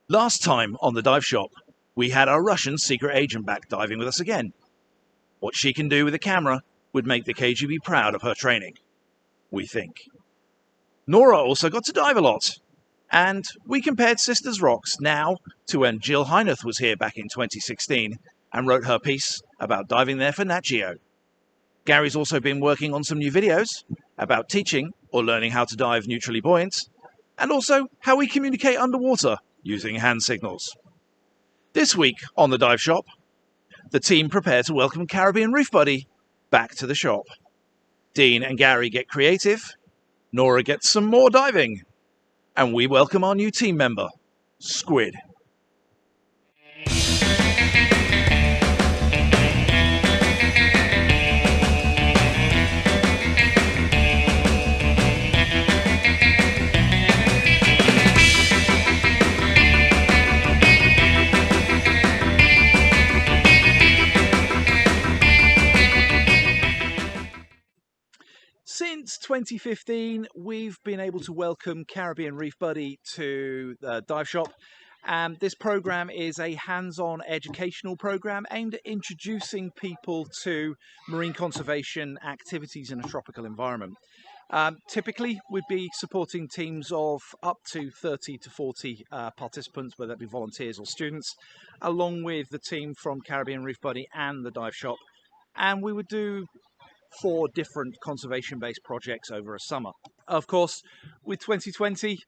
Last time on the dive shop, we had our Russian secret agent back diving with us again. What she can do with a camera would make the KGB proud of her training, we think. Nora also got to dive a lot, and we compared Sisters Rocks now to when Jill Heineth was here back in 2016 and wrote her piece about diving there for Nat Geo. Gary's also been working on some new videos about teaching or learning how to dive neutrally buoyant, and also how we communicate underwater using hand signals. This week on the Dive Shop, the team prepare to welcome Caribbean Reef Buddy back to the shop. Dean and Gary get creative, Nora gets some more diving, and we welcome our new team member, Squid. Since 2015, we've been able to welcome Caribbean Reef Buddy to the dive shop. This program is a hands-on educational program aimed at introducing people to marine conservation activities in a tropical environment. Typically, we'd be supporting teams of up to 30 to 40 participants, whether that be volunteers or students, along with the team from Caribbean Reef Buddy and the dive shop. And we would do 4 different conservation-based projects over a summer. Of course, with 2020,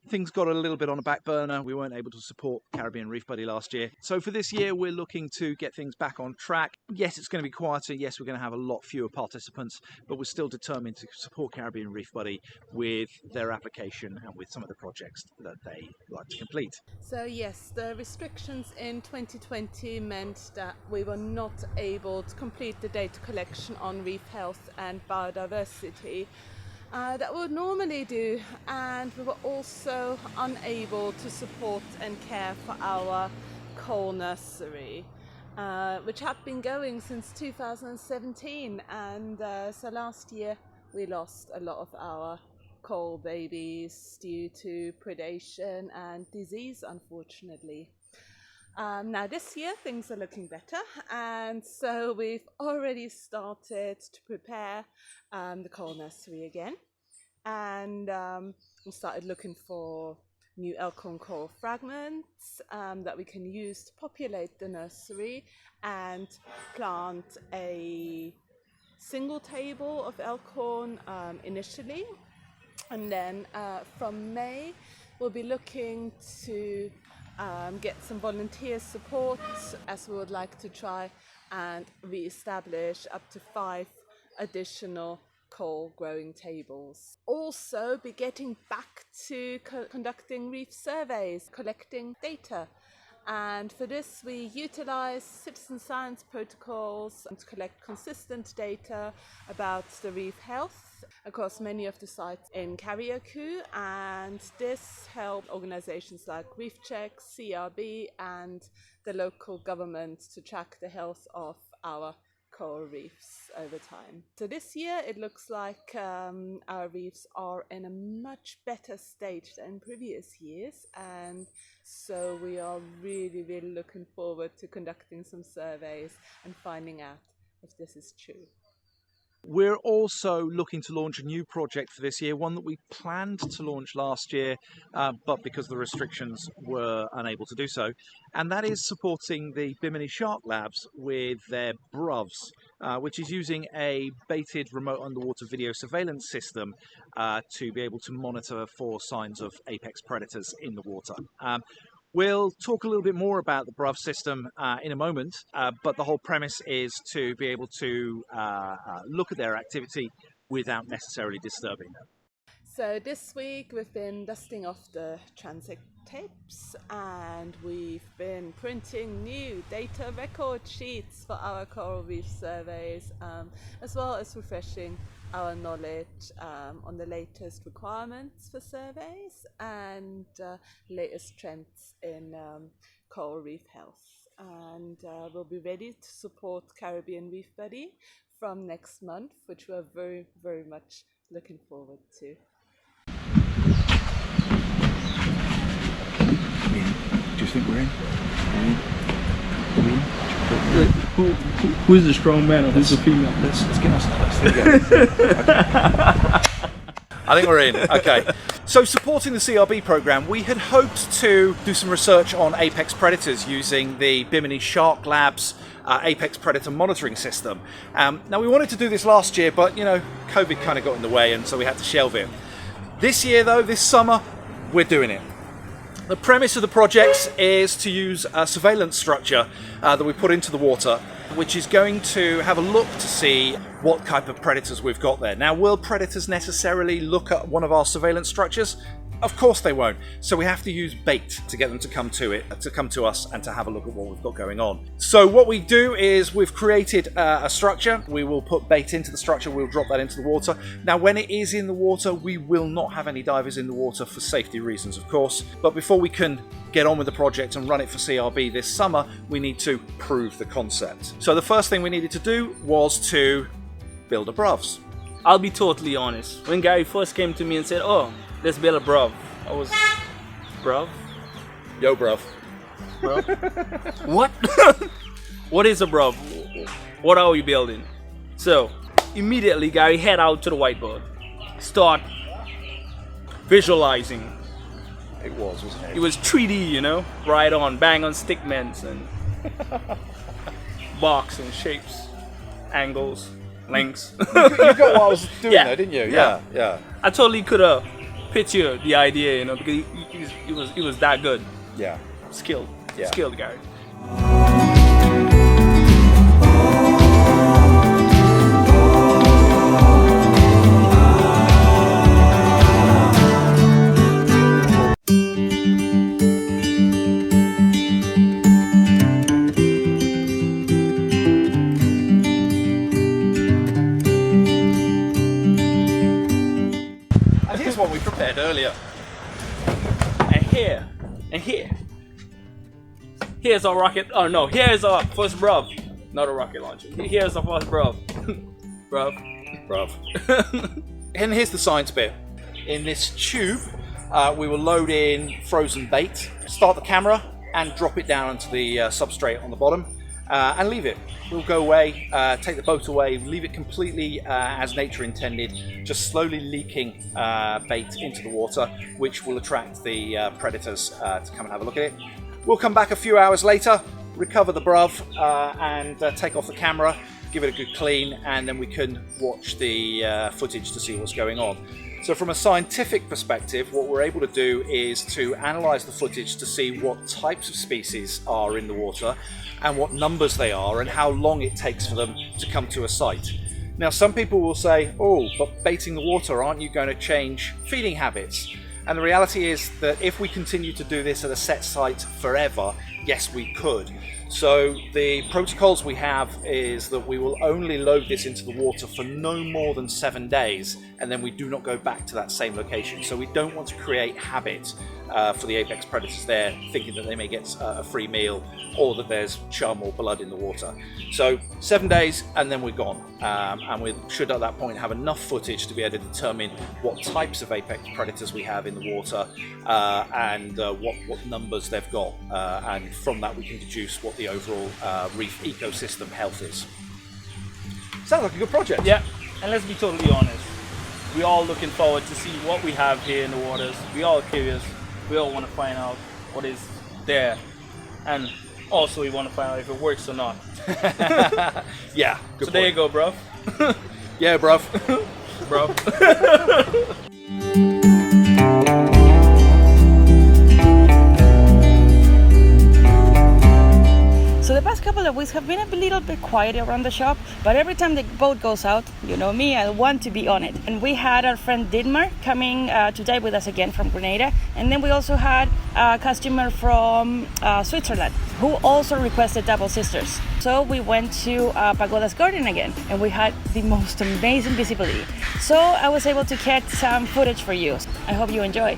things got a little bit on the back burner. We weren't able to support Caribbean Reef Buddy last year. So for this year, we're looking to get things back on track. Yes, it's going to be quieter. Yes, we're going to have a lot fewer participants, but we're still determined to support Caribbean Reef Buddy with their application and with some of the projects that they like to complete. So yes, the restrictions in 2020 meant that we were not able to complete the data collection on reef health and biodiversity that we would normally do, and we were also unable to support and care for our coral nursery, which had been going since 2017, and so last year we lost a lot of our coral babies due to predation and disease, unfortunately. Now this year things are looking better, and so we've already started to prepare the coral nursery again, and we started looking for new elkhorn coral fragments that we can use to populate the nursery and plant a single table of elkhorn initially, and then from May we'll be looking to get some volunteer support, as we would like to try and re-establish up to 5 additional coral growing tables. Also be getting back to conducting reef surveys, collecting data. And for this we utilize citizen science protocols to collect consistent data about the reef health across many of the sites in Carriacou, and this helped organizations like Reef Check, CRB and the local government to track the health of our coral reefs over time. So this year it looks like our reefs are in a much better state than previous years, and so we are really looking forward to conducting some surveys and finding out if this is true. We're also looking to launch a new project for this year, one that we planned to launch last year, but because the restrictions were unable to do so, and that is supporting the Bimini Shark Labs with their BRUVs, which is using a baited remote underwater video surveillance system to be able to monitor for signs of apex predators in the water. We'll talk a little bit more about the BRUV system in a moment, but the whole premise is to be able to look at their activity without necessarily disturbing them. So this week we've been dusting off the transit tapes, and we've been printing new data record sheets for our coral reef surveys, as well as refreshing our knowledge on the latest requirements for surveys and latest trends in coral reef health. And we'll be ready to support Caribbean Reef Buddy from next month, which we're very much looking forward to. think we're in? Who is the strong man or who's the female? Let's get us. I think we're in. Okay. So supporting the CRB program, we had hoped to do some research on apex predators using the Bimini Shark Labs apex predator monitoring system. Now we wanted to do this last year, but COVID kind of got in the way, and so we had to shelve it. This year, though, this summer, we're doing it. The premise of the project is to use a surveillance structure that we put into the water, which is going to have a look to see what type of predators we've got there. Now, will predators necessarily look at one of our surveillance structures? Of course they won't. So we have to use bait to get them to come to us and to have a look at what we've got going on. So what we do is we've created a structure. We will put bait into the structure. We'll drop that into the water. Now, when it is in the water, we will not have any divers in the water for safety reasons, of course. But before we can get on with the project and run it for CRB this summer, we need to prove the concept. So the first thing we needed to do was to build a bruvs. I'll be totally honest. When Gary first came to me and said, "Oh, let's build a bruv," I was, bruv? Yo, bruv. Bruv? What? What is a bruv? What are we building? So, immediately, Gary head out to the whiteboard. Start visualizing. It wasn't it? It was 3D, right on, bang on stickmans and box and shapes, angles, lengths. You got what I was doing there, didn't you? Yeah. I totally could have pictured the idea, because he was that good. Yeah. Skilled. Yeah. Skilled Gary. What we prepared earlier. And here's our rocket. Oh no, here's our first bruv. Not a rocket launcher. Here's our first bruv. Bruv. And here's the science bit. In this tube, we will load in frozen bait, start the camera, and drop it down onto the substrate on the bottom, and leave it. We'll go away, take the boat away, leave it completely as nature intended, just slowly leaking bait into the water, which will attract the predators to come and have a look at it. We'll come back a few hours later, recover the bruv, and take off the camera, give it a good clean, and then we can watch the footage to see what's going on. So from a scientific perspective, what we're able to do is to analyze the footage to see what types of species are in the water and what numbers they are and how long it takes for them to come to a site. Now, some people will say, "Oh, but baiting the water, aren't you going to change feeding habits?" And the reality is that if we continue to do this at a set site forever, yes, we could. So the protocols we have is that we will only load this into the water for no more than 7 days, and then we do not go back to that same location. So we don't want to create habit for the apex predators there, thinking that they may get a free meal or that there's chum or blood in the water. So 7 days and then we're gone. And we should at that point have enough footage to be able to determine what types of apex predators we have in the water and what numbers they've got. And from that we can deduce what the overall reef ecosystem health is. Sounds like a good project. Yeah, and let's be totally honest. We're all looking forward to see what we have here in the waters. We're all curious. We all want to find out what is there. And also we want to find out if it works or not. Yeah, good so there you go, bruv. Yeah, bruv. Bruv. So the past couple of weeks have been a little bit quiet around the shop, but every time the boat goes out, you know me, I want to be on it. And we had our friend Dietmar coming to dive with us again from Grenada, and then we also had a customer from Switzerland who also requested double sisters. So we went to Pagoda's garden again, and we had the most amazing visibility. So I was able to catch some footage for you. I hope you enjoy.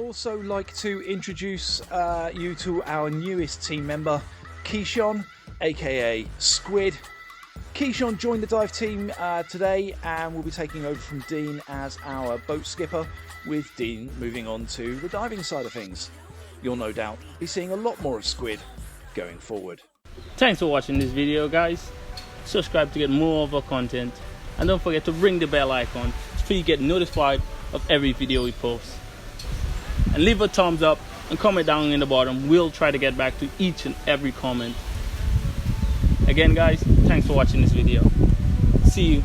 also like to introduce you to our newest team member, Keishon, aka Squid. Keishon joined the dive team today and will be taking over from Dean as our boat skipper, with Dean moving on to the diving side of things. You'll no doubt be seeing a lot more of Squid going forward. Thanks for watching this video, guys. Subscribe to get more of our content, and don't forget to ring the bell icon so you get notified of every video we post. And leave a thumbs up and comment down in the bottom. We'll try to get back to each and every comment. Again, guys, thanks for watching this video. See you